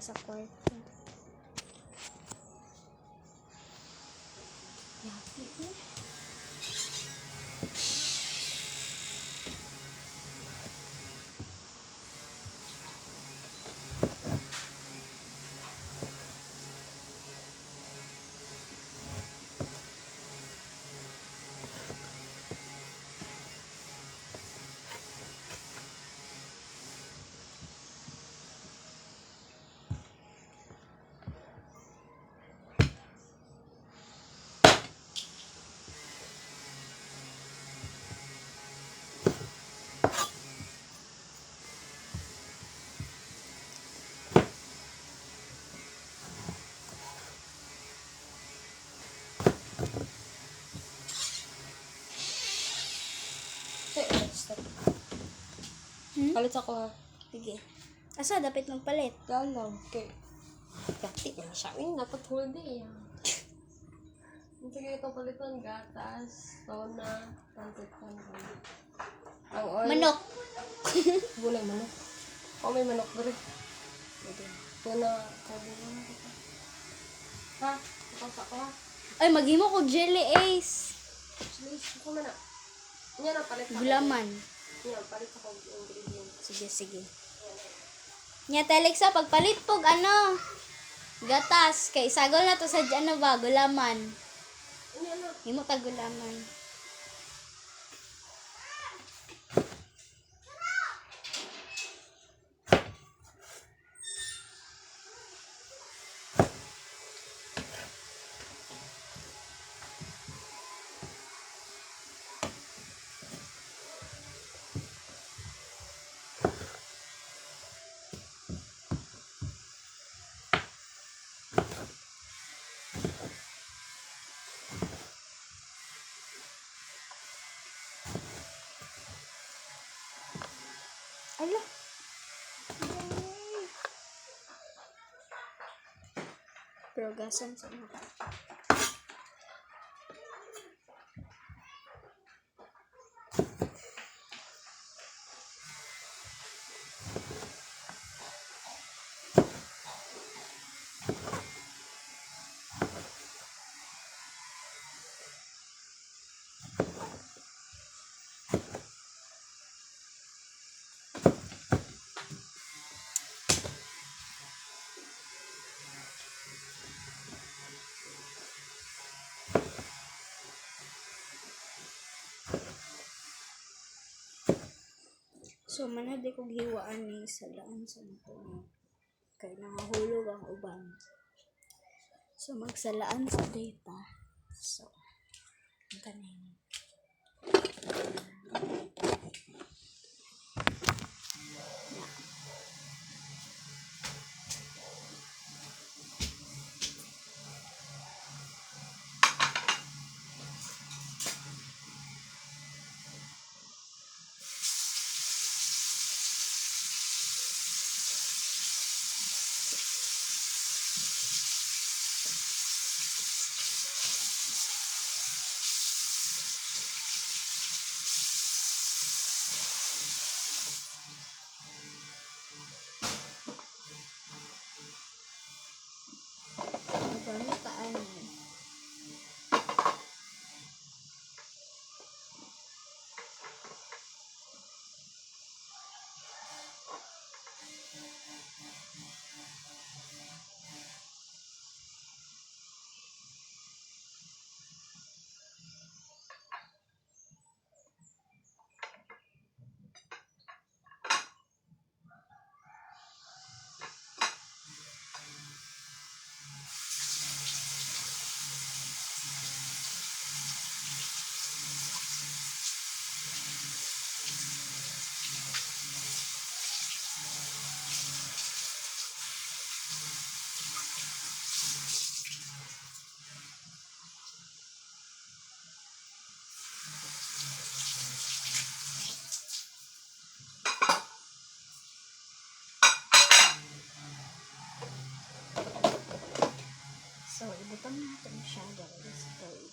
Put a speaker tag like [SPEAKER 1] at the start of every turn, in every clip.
[SPEAKER 1] sa kwarto.
[SPEAKER 2] Yati eh. Stop. Palit ako ha.
[SPEAKER 1] Sige. Asa, dapat magpalit.
[SPEAKER 2] Galaw. Okay. Yati na siya. Uy, dapat whole day yan. Sige, ito palitan. Gatas, tona, pantitan. Ang oil.
[SPEAKER 1] Manok.
[SPEAKER 2] Gulay manok. O, may manok dali. Tona, karbon na kita. Ha? Ipasa ko ha.
[SPEAKER 1] Ay, maghimo ko jelly ace.
[SPEAKER 2] Please, ako na na. Yan ang palit ako.
[SPEAKER 1] Gulaman.
[SPEAKER 2] Yan, palit ako ingredients.
[SPEAKER 1] Sige, sige. Nya Telexa, pagpalit pog ano, gatas. Kay sagol na to sa ano ba, gulaman.
[SPEAKER 2] Yan na.
[SPEAKER 1] Himo ta gulaman. Ala. Pero gasan sa mata. So, manad ko giwaan ni sa daan sa motor. Kaya nangahulog ang uban. So, magsalaan sa data. So, ganin. Magano taan eh. So, ibutang natin siya guys. Okay.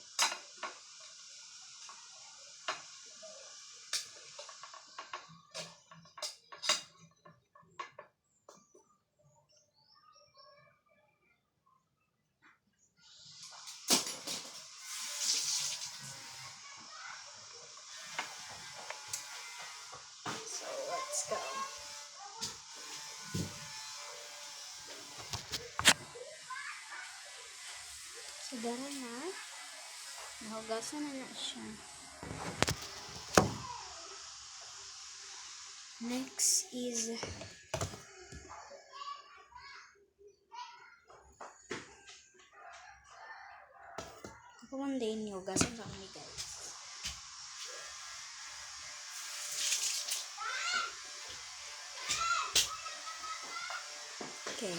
[SPEAKER 1] Dara na. Nahugasan na siya. Next is ako man din yung hugasan sa kami guys. Okay.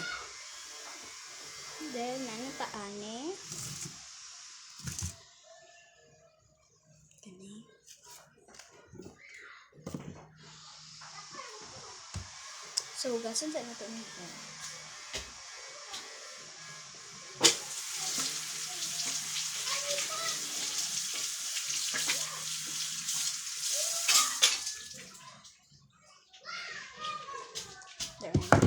[SPEAKER 1] Then, ano taane? Kani. So, hugasan sa nato nito. There.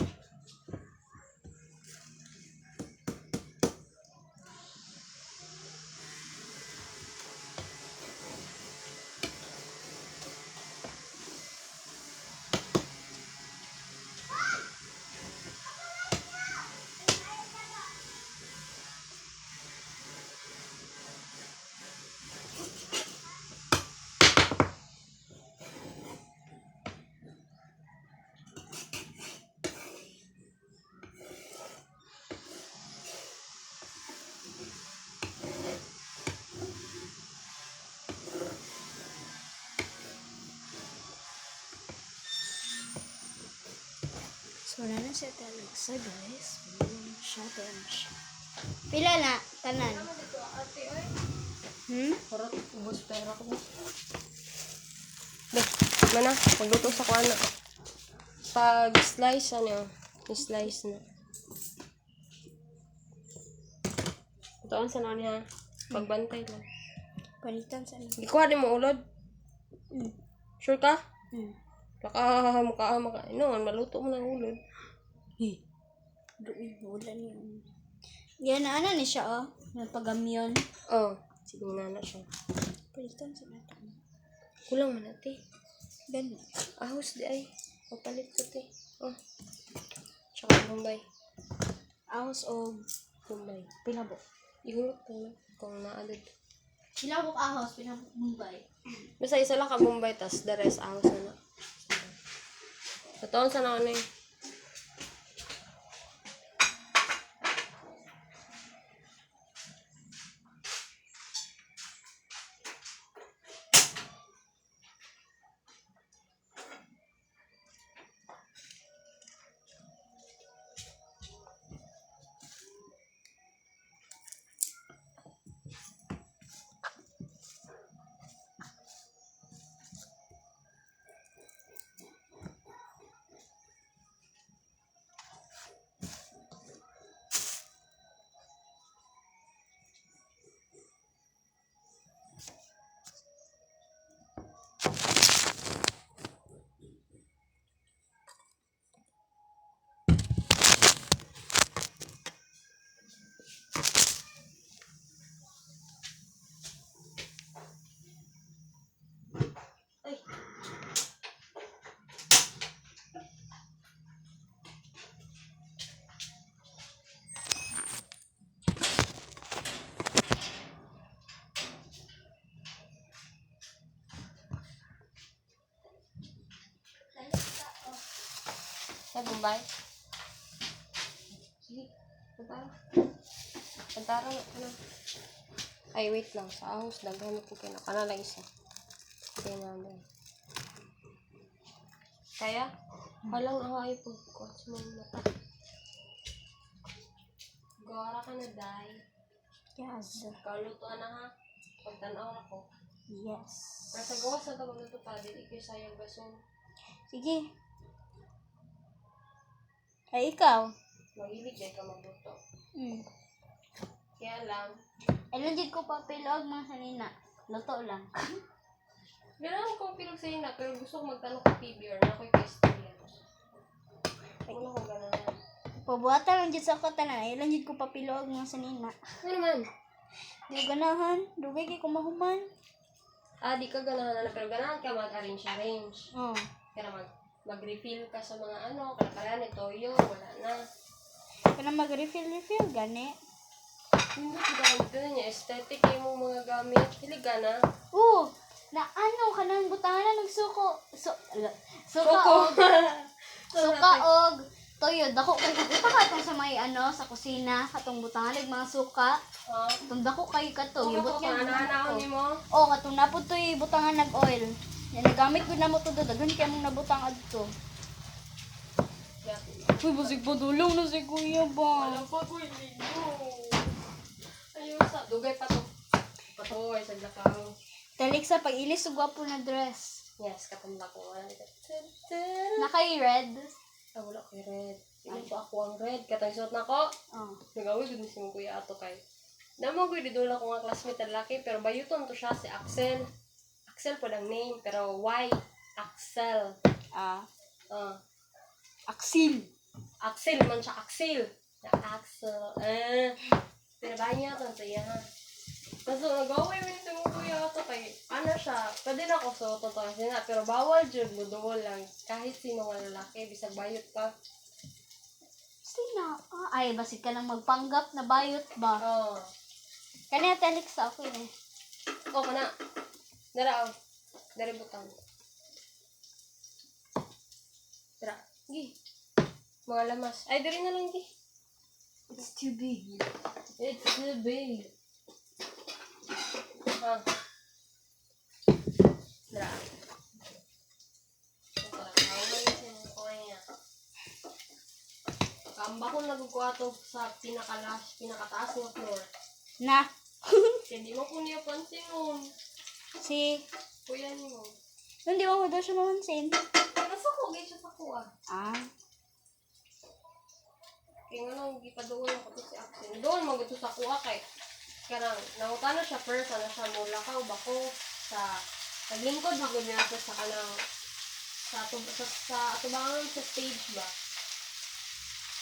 [SPEAKER 1] So, na siya talagsa, guys. Tanan siya. Pila na, tanan.
[SPEAKER 2] Harap, ubos pera ko. Beh, mana, magluto sa kuana. Pag slice, ano, slice na. Itoon sa nani ha. Pagbantay lang.
[SPEAKER 1] Palitan sa nito.
[SPEAKER 2] Ikuha din mo ulod. Sure ka? Maka, maluto mo ng ulod.
[SPEAKER 1] Doon, wala niya. Yan, ano ni siya, oh. Nagpagamyon.
[SPEAKER 2] Oh, sige na siya.
[SPEAKER 1] Palitan sa nato.
[SPEAKER 2] Kulang man ate.
[SPEAKER 1] Ganun.
[SPEAKER 2] Ahos di ay. Papalit ko te. Oh. Tsaka Bombay.
[SPEAKER 1] Ahos o
[SPEAKER 2] Bombay.
[SPEAKER 1] pinabok.
[SPEAKER 2] Ihulot ko na. Kung naadad.
[SPEAKER 1] Pinabok ahos, pinabok Mumbai.
[SPEAKER 2] Basta isa lang ka Bombay, tas the rest ahos na na. Totoo sa na eh. Sa Bombay? Sige. Pantara na. Ano? Ay, wait lang. Sa ahos, daghan ko kinakanalang isa. Kaya naman. Kaya? Walang ako ay pagkot sa mga mata. Gawara ka na, Day.
[SPEAKER 1] Yes.
[SPEAKER 2] Kalutuan na ha. Pagtanaw ako.
[SPEAKER 1] Yes.
[SPEAKER 2] Nasa gawas na ito magluto pa. Dili kayo sayang gason.
[SPEAKER 1] Sige. Ay, ikaw.
[SPEAKER 2] Mahilig din ka magluto.
[SPEAKER 1] Hmm.
[SPEAKER 2] Kaya lang,
[SPEAKER 1] Ay, legit ko pa pilog mga sanina. Luto lang.
[SPEAKER 2] gano'n ko pilog sa'yo na, pero gusto ko magtanong kay PB or na ako'y question. Ano ko gano'n?
[SPEAKER 1] Pabuhatan lang dyan sa katanan. Ay, legit ko pa pilog mga sanina.
[SPEAKER 2] Ano naman?
[SPEAKER 1] Di ganahan. Dugay kay kumahuman.
[SPEAKER 2] Ah, di ka ganahan na, pero ganahan ka mag-arrange.
[SPEAKER 1] Oh.
[SPEAKER 2] Kaya mag-refill ka sa mga kaya ni Toyo, wala na.
[SPEAKER 1] Kana mag-refill, gani.
[SPEAKER 2] Hindi ko dito niya. Aesthetic yung mga gamit. Hiliga na.
[SPEAKER 1] Oo, na ano, kanang butangan na nagsuko. Suka
[SPEAKER 2] Suko.
[SPEAKER 1] og, suka og, toyo. Dako kay ito ka itong sa may ano, sa kusina. Katong butangan, mga suka.
[SPEAKER 2] Oh.
[SPEAKER 1] Itong dako kayo kato. Gibot
[SPEAKER 2] Kung
[SPEAKER 1] yan.
[SPEAKER 2] ano-ano ni mo.
[SPEAKER 1] Oo, katong napod to'y butangan nag-oil. Yan, nagamit ko na mo ito. Daghan kaya mong nabutang adto. Uy, basig po dulong na si kuya ba?
[SPEAKER 2] Wala pa ko ligo. Ayun sa dugay pa to. Patoy sa lakang.
[SPEAKER 1] Talik sa pag-ilis, sugwa po na dress.
[SPEAKER 2] Yes, katanda ko.
[SPEAKER 1] Nakay red.
[SPEAKER 2] Ah, wala kay red. Ilan po ako ang red. Katang suot na ko.
[SPEAKER 1] Oh.
[SPEAKER 2] Nagawin ko din si mong kuya ato kay. Naman ko didula ko nga classmate na laki. Pero bayuton to siya si Axel. Axel po lang name. Pero why? Axel.
[SPEAKER 1] Axil.
[SPEAKER 2] Axel man siya. Axel. Na Axel. Pinabahan niya ito. Siya ha. Kaso nag-away mo sa mong kuya ato kay. Ano siya. Pwede na ako suot to kasi na. Pero bawal dyan. Buduol lang. Kahit sino nga lalaki. Bisag bayot ka.
[SPEAKER 1] Sina? Ay, basig ka lang magpanggap na bayot ba?
[SPEAKER 2] Oo.
[SPEAKER 1] Kanya talik sa ako eh.
[SPEAKER 2] Oh, kana. Dara, oh. Dari butang. Dara. Gi. Mga lamas. Ay, dari na lang, gi.
[SPEAKER 1] It's too big.
[SPEAKER 2] It's too big. Ha. Dara. Ito, away siya ng kuya. Kamba ko nagkukuha sa pinakataas ng floor.
[SPEAKER 1] Na.
[SPEAKER 2] Hindi mo ko niya pansin mo.
[SPEAKER 1] Si.
[SPEAKER 2] Kuya ni mo.
[SPEAKER 1] Hindi mo daw siya mamansin.
[SPEAKER 2] Nasa ko, gay siya sa kuha.
[SPEAKER 1] Ah.
[SPEAKER 2] Kaya nga nang gipadoon ako to si Axel. Doon mag ito sa kuha kay. Karang, nangutan na siya first, ano siya, mula ka o bako sa naglingkod hagod niya siya sa kanang sa atubangan sa stage ba.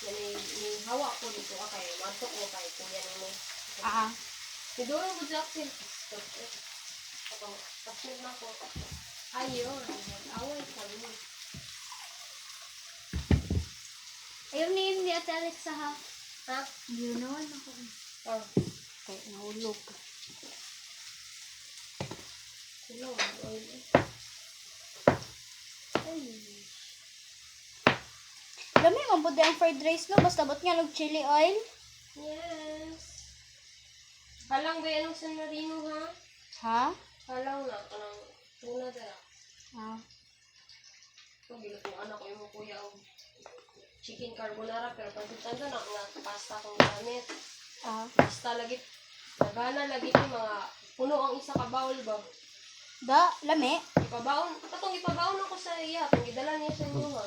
[SPEAKER 2] Yan ni hawa ko dito ka kay madtok mo kay kuya ni mo.
[SPEAKER 1] Ah.
[SPEAKER 2] Niduro ko si Axel. Tapos na ko. Ayun, away kami.
[SPEAKER 1] Ayun na yun ni Ate Alexa ha.
[SPEAKER 2] Ha?
[SPEAKER 1] Hindi naman ako.
[SPEAKER 2] Oh.
[SPEAKER 1] Kaya nahulog.
[SPEAKER 2] Sino? Oil eh. Ay.
[SPEAKER 1] Alam mo yung mabuti ang fried rice no? Basta bot nga ng chili oil.
[SPEAKER 2] Yes. Halang ba yan ang San Marino ha?
[SPEAKER 1] Ha?
[SPEAKER 2] Halang na. Kanang tuna dala.
[SPEAKER 1] Ah.
[SPEAKER 2] Ito, bilot yung anak ko yung kuya o chicken carbonara pero pagkitan na nga pasta kong gamit.
[SPEAKER 1] Ah.
[SPEAKER 2] Basta lagi, nagana lagi yung mga puno ang isa ka bowl ba?
[SPEAKER 1] Da, lami.
[SPEAKER 2] Katong ipabaon ako sa iya, kung idala niya sa inyo ha.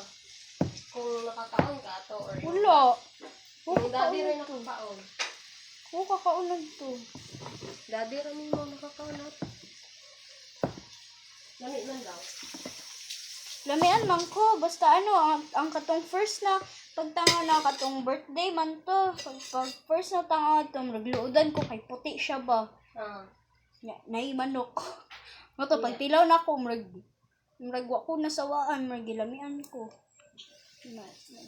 [SPEAKER 2] Kung nakakaon ka ato or
[SPEAKER 1] Wala.
[SPEAKER 2] Yung daddy rin nakakaon.
[SPEAKER 1] Oo, kakaunan to.
[SPEAKER 2] Daddy rin mo nakakaon ato. Lamit man daw.
[SPEAKER 1] Lamian man ko. Basta ano, ang katong first na pagtanga na katong birthday man to. Pag first na tanga itong nagluodan ko kay puti siya ba. Naimanok. Nga to, pag tilaw na ko, murag wa ko nasawaan, murag gilamian ko.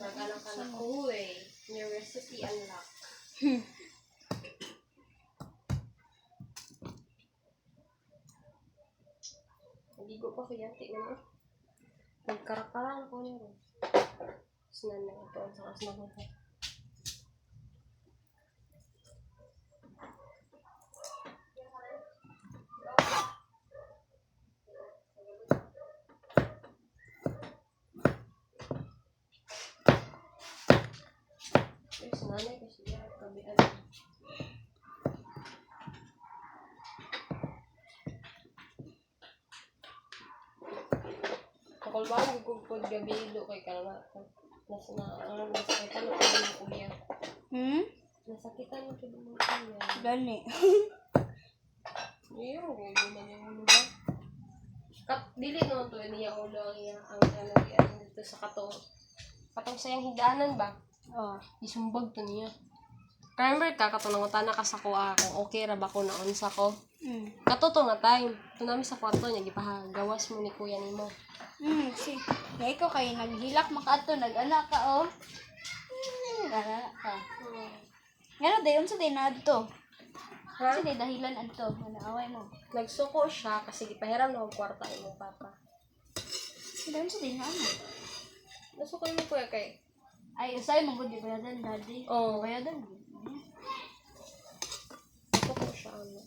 [SPEAKER 2] Pag anak ka na, uy, your recipe unlock. Naligo pa ko yan, tignan mo. Nagkarakara ko niya rin. Sinan na ito, ang sakas na ito. Ay, sinanay kasi yan, kabihan. Kakulbaan, gugugod gabi do kay kanana. Nasakitan mo ko ng kuya. Nasakitan mo ko ng kuya.
[SPEAKER 1] Gani.
[SPEAKER 2] Iyo, guman yung ulo ba? Dili naman to, niya ulo ang iya, ang dito sa katong sayang higanan ba?
[SPEAKER 1] Oh.
[SPEAKER 2] Isumbag to niya. Remember ka, katunangutan na ka sa kuha kung okay ra ba ko naon sa ko. Katuto nga time. Ito namin sa kwarto niya, gipahagawas mo ni kuya ni mo.
[SPEAKER 1] Si. Na ikaw kayo naghilak makato, nag-anak ka, oh. Nag-anak ka. Ngano, dayon sa dinad to.
[SPEAKER 2] Ha?
[SPEAKER 1] Kasi di dahilan anto, manaaway mo.
[SPEAKER 2] Nagsuko siya kasi gipahiram na og kwarta imong papa.
[SPEAKER 1] Doon sa din ano.
[SPEAKER 2] Nasuko mo kuya kay.
[SPEAKER 1] Ay, usay mo gud bayadan daddy.
[SPEAKER 2] Oo.
[SPEAKER 1] Bayadan.
[SPEAKER 2] Nasuko siya ano.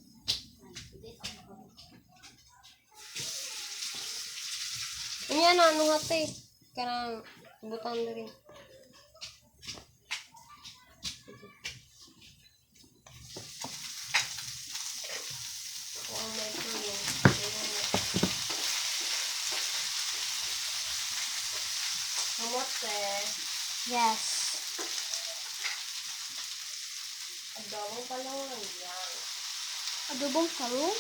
[SPEAKER 2] Unya na ano hati. Kanang butang diri. Ang may tulong. Kamote.
[SPEAKER 1] Yes.
[SPEAKER 2] Adobong palungan yan.
[SPEAKER 1] Adobong talong?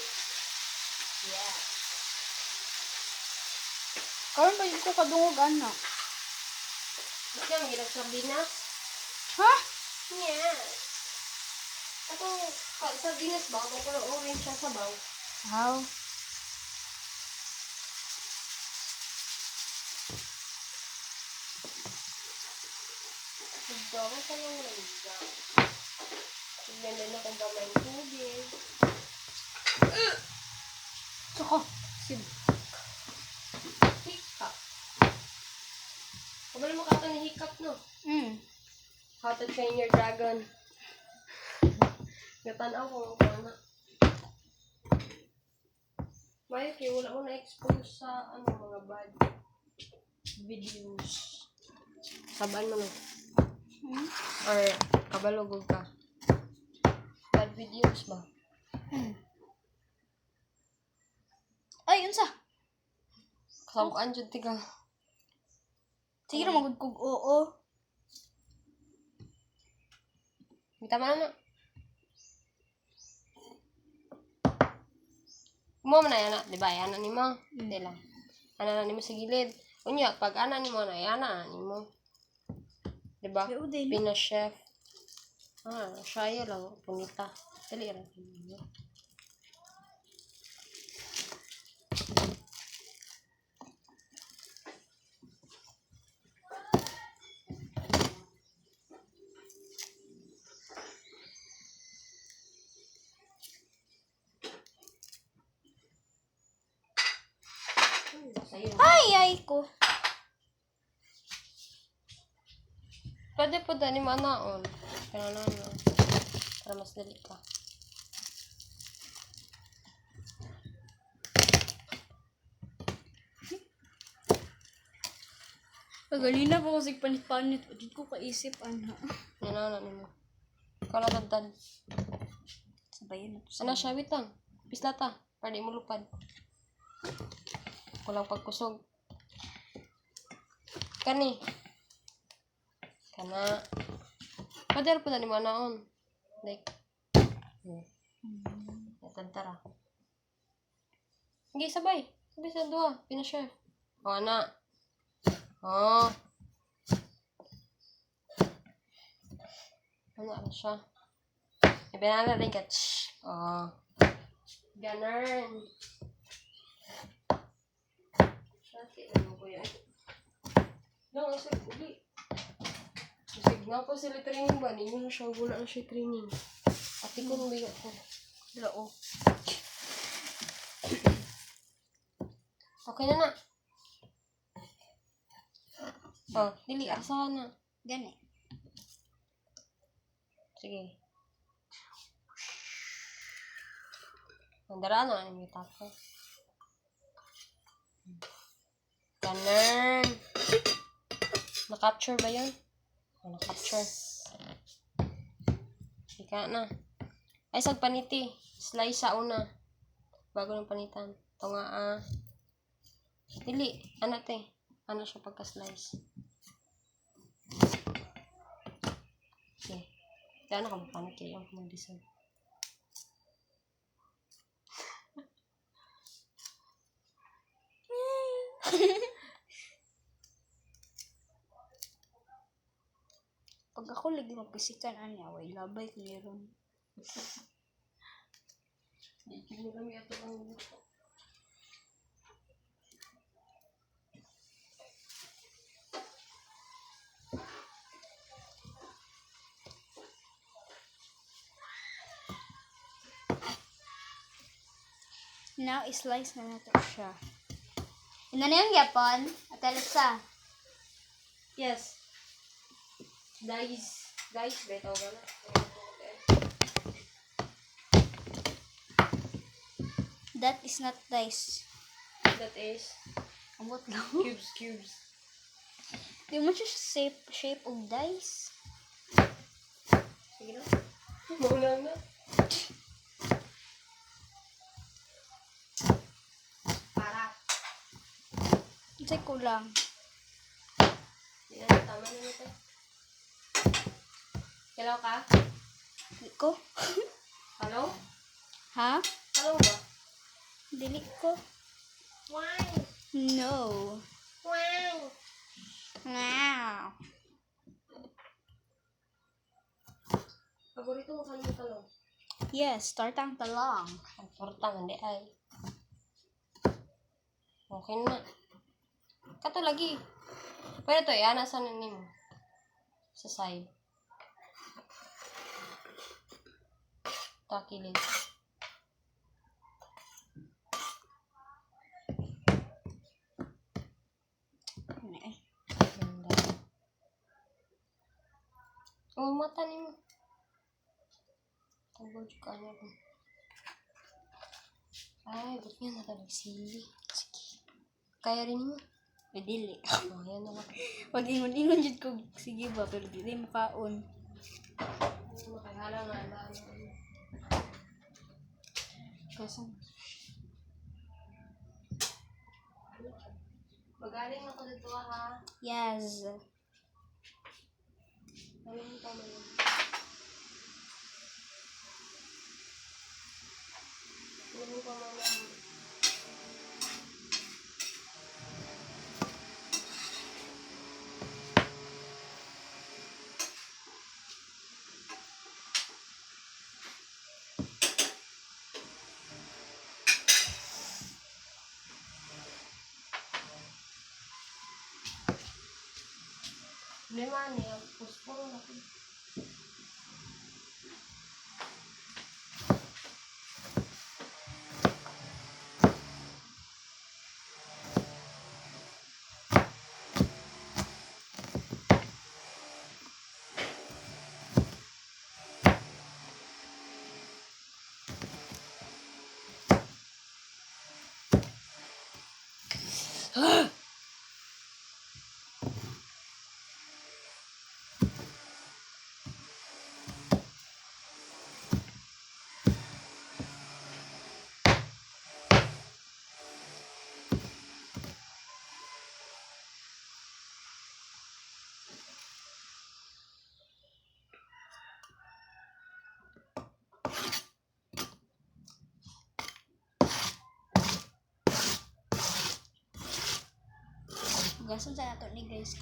[SPEAKER 2] Yeah.
[SPEAKER 1] Karon ba ko kadungog ana?
[SPEAKER 2] Bakit yung ginag sardinas?
[SPEAKER 1] Ha?
[SPEAKER 2] Yes. Atong sardinas ba? Kung kung orange siya sa baw.
[SPEAKER 1] How?
[SPEAKER 2] Adobong palungan yan. Tignan na kung gamay ng tubig.
[SPEAKER 1] Soko. Sid.
[SPEAKER 2] Hiccup. Kabalo mo ka ni hiccup, no? How to Train Your Dragon. Natanaw ko kung ano. Mayo kaya wala ko na-expose sa ano, mga bad videos. Sabaan mo no? Or kabalugog ka. Bad videos ba?
[SPEAKER 1] Ay, unsa?
[SPEAKER 2] Kasabukan dyan tiga.
[SPEAKER 1] Sige na magud kog oo.
[SPEAKER 2] Tama na. Mo man na yana, di ba? Yana ni mo. Di lang. Ana na ni mo sa gilid. Unya, pag ana ni mo na yana ni mo. Di ba?
[SPEAKER 1] Yo din.
[SPEAKER 2] Pina chef. Siya lang. Punita. Dali rin.
[SPEAKER 1] Ay ko.
[SPEAKER 2] Pwede po dani manaon. Kaya na. Para mas dali ka.
[SPEAKER 1] Pagalina po kasi panit-panit. Dito ko kaisip ana.
[SPEAKER 2] Yan na ni mo. Kala daddan.
[SPEAKER 1] Sabayan na to sa.
[SPEAKER 2] Ana siya witang. Pislata. Para di mo lupad. Kulang pagkusog. Kani. Kana. Pwede po dani manaon. Like. Natantara. Hindi, sabay. Sabay sa dua. Pinashare. O, ana. Oh. Ano na siya? Ibinala rin ka. Oh. Ganun. Shati, ano ko yan? Lang, ang uli. Sige nga po sila training ba? Ninyo na siya. Wala na siya training. Ati ko nung bigat ko.
[SPEAKER 1] Lao.
[SPEAKER 2] Okay na na. Oh, dili. Asahan na.
[SPEAKER 1] Gani.
[SPEAKER 2] Sige. Mandaraan na yung tako. Ganun. Na-capture ba yun? Oh, na-capture. Ika na. Ay, sag paniti. Slice sa una. Bago ng panitan. Ito nga, dili. Ano te? Ano siya pagka-slice? Okay. Kaya ano ka mapanit kayo ang mag-design.
[SPEAKER 1] Pag ako lagi magpisikan ani away labay ko meron.
[SPEAKER 2] Hindi mo kami ito ang
[SPEAKER 1] Now, slice na nato siya. Ina na yung yapon? At Alexa.
[SPEAKER 2] Yes. Dice. Dice, betaw ba na?
[SPEAKER 1] That is not dice.
[SPEAKER 2] That is
[SPEAKER 1] Amot lang.
[SPEAKER 2] cubes.
[SPEAKER 1] Di mo siya shape of dice.
[SPEAKER 2] Sige na. Maulang na. Para.
[SPEAKER 1] Check ko lang.
[SPEAKER 2] Yan, tama na nito. Hello ka?
[SPEAKER 1] Dili ko.
[SPEAKER 2] Hello?
[SPEAKER 1] Ha?
[SPEAKER 2] Hello ba?
[SPEAKER 1] Dili ko.
[SPEAKER 2] Why?
[SPEAKER 1] No.
[SPEAKER 2] Wow!
[SPEAKER 1] Wow.
[SPEAKER 2] Paborito mo kanong talong?
[SPEAKER 1] Yes, tartang talong.
[SPEAKER 2] Ang torta, hindi ay. Okay na. Kato lagi. Pero ito, yan, nasa nanin mo. Sa side. Ito, kilid. Ganda. Oh, mata ni mo. Tambol juga niya ko. Ay, ba't nga natalag sili? Sige. Kaya rin mo.
[SPEAKER 1] Ay, dili.
[SPEAKER 2] Oh, yan na lang.
[SPEAKER 1] Pag ingon-ingon dyan ko, sige ba, pero dili makaon.
[SPEAKER 2] Makahala nga lang.
[SPEAKER 1] Kasan?
[SPEAKER 2] Magaling ako dito ha.
[SPEAKER 1] Yes.
[SPEAKER 2] Ayun, tama yun. Ayun, tama yun. Problema niya, puspuro na ko.
[SPEAKER 1] Gasan sa nato ni guys.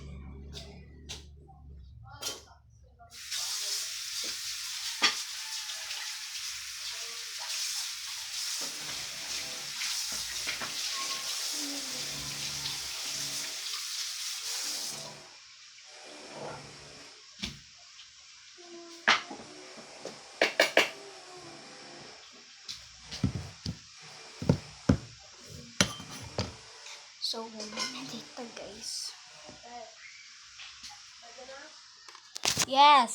[SPEAKER 1] So, ganyan na dito guys. Yes!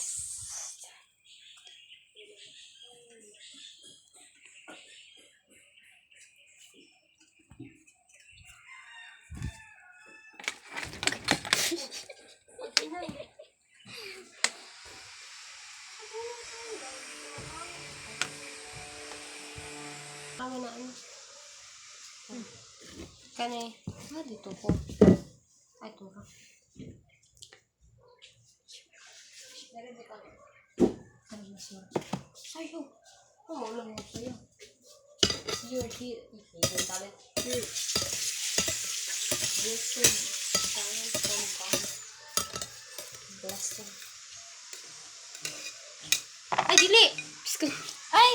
[SPEAKER 2] Tama na ano. Kani, dito ko. Ay, ito ka. Narinig ka. Ano na siya? Sayo. Maulang mo sa'yo. You're here. You're talent. You're talent compound. Blessing. Ay, dili!
[SPEAKER 1] Ay!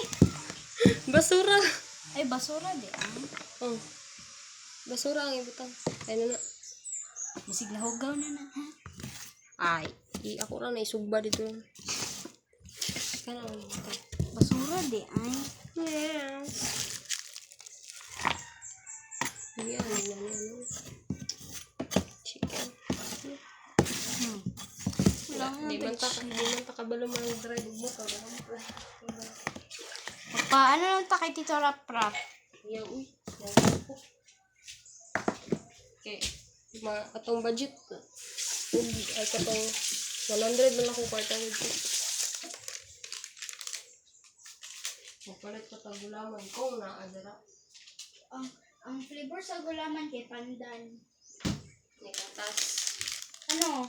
[SPEAKER 2] Basura!
[SPEAKER 1] Ay, basura di ah.
[SPEAKER 2] Oh. Basura ang ibutang. Ayun na.
[SPEAKER 1] Masig nahugaw na na ha.
[SPEAKER 2] Ay, ako lang naisugba dito. Kaya lang ibutang.
[SPEAKER 1] Basura di ay.
[SPEAKER 2] Yes. Yan, yan. Chicken.
[SPEAKER 1] Wala nga
[SPEAKER 2] Di man ta kabalo man drive mo ka.
[SPEAKER 1] Paano lang ta kay Tito Rap Rap?
[SPEAKER 2] Yaw, uy. Okay. Atong budget. Ay katong 100 na lang kung kwarta nito. Mapalit ko tag gulaman kung naadara.
[SPEAKER 1] Ang flavor sa gulaman kay pandan.
[SPEAKER 2] May katas.
[SPEAKER 1] Ano?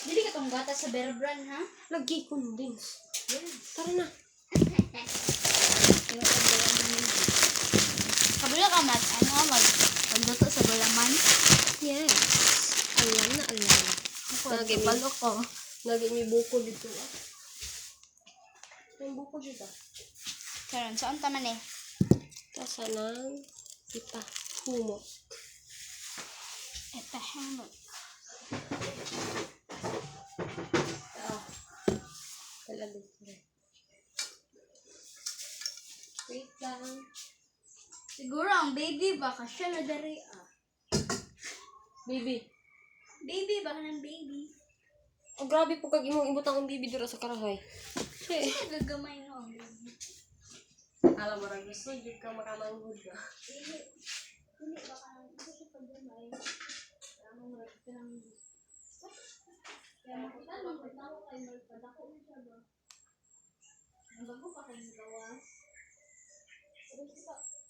[SPEAKER 1] Dili ka tong gatas sa Bear Brand, ha?
[SPEAKER 2] Lagi condense. Yes. Tara na.
[SPEAKER 1] Kabula ka magluto sa gulaman?
[SPEAKER 2] Yes. Alam na, alam. Lagi may
[SPEAKER 1] Balo ko.
[SPEAKER 2] Lagi may buko dito. May buko dito.
[SPEAKER 1] Karon, saan taman eh?
[SPEAKER 2] Tasa ng kita. Humok.
[SPEAKER 1] Eto, hamot.
[SPEAKER 2] Wala dito. Wait lang.
[SPEAKER 1] Siguro ang baby baka siya na dari
[SPEAKER 2] Baby.
[SPEAKER 1] Baby, baka ng baby.
[SPEAKER 2] Oh, grabe po kag imong ibutang ang baby dira sa karahay.
[SPEAKER 1] Gagamay no ang baby.
[SPEAKER 2] Alam mo rin, gusto hindi ka makamanghod ka.
[SPEAKER 1] Hindi, baka hindi siya paggamay. Kaya mo marag ka ng... Kaya makita mo, pagtako kayo, magpadako na siya ba? Ang bago pa kayong gawas. Sige, sige pa.